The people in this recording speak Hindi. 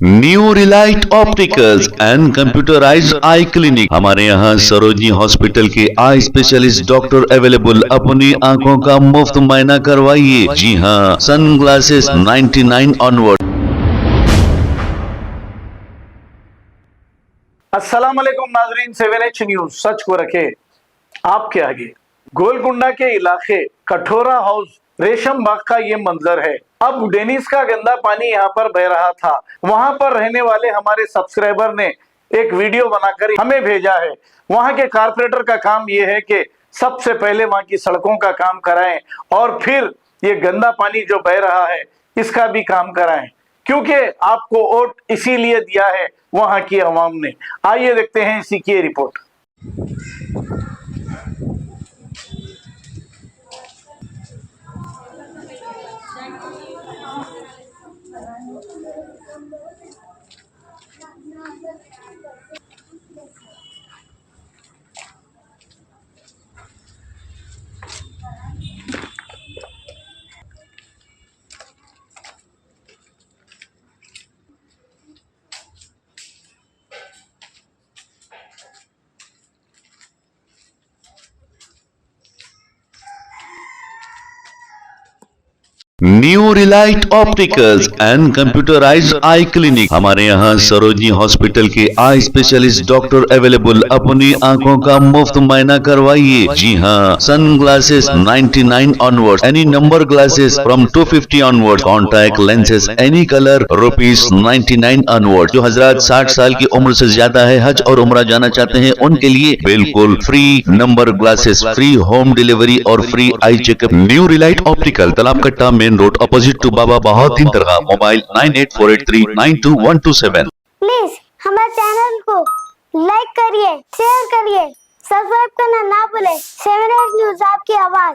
New Relight opticals and computerised I clinic. हमारे यहाँ सरोजनी हॉस्पिटल के आई स्पेशलिस्ट डॉक्टर अवेलेबल। अपनी आंखों का मुफ्त मुआयना करवाइए। जी हाँ, सन ग्लासेस 99 ऑनवर्ड। अस्सलाम वालेकुम नाजरीन, 7H न्यूज सच को रखे आपके आगे। गोलकुंडा के इलाके कठोरा हाउस रेशम बाग का ये मंजर है। अब डेनिस का गंदा पानी यहाँ पर बह रहा था। वहां पर रहने वाले हमारे सब्सक्राइबर ने एक वीडियो बनाकर हमें भेजा है। वहां के कारपोरेटर का काम ये है कि सबसे पहले वहां की सड़कों का काम कराएं और फिर ये गंदा पानी जो बह रहा है इसका भी काम कराएं, क्योंकि आपको वोट इसीलिए दिया है वहां की आवाम ने। आइए देखते हैं इसी की report. New Relight opticals and computerised I clinic. हमारे यहाँ सरोजनी हॉस्पिटल के आई स्पेशलिस्ट डॉक्टर अवेलेबल। अपनी आंखों का मुफ्त मुआयना करवाइए। जी हाँ, sun glasses 99 onward, any number glasses from 250 onward, contact lenses any colour ₹99 onward. जो हजरात 60 साल की उम्र से ज्यादा है, हज और उम्रा जाना चाहते हैं, उनके लिए बिल्कुल free number glasses, free home delivery और free eye checkup. New relight optical, Talab Katta, main road, opposite to Baba Bahauddin Dargah. Mobile 9848392127। Please हमारे चैनल को लाइक करिए, शेयर करिए, सब्सक्राइब करना ना भूले। 7H न्यूज आपकी आवाज।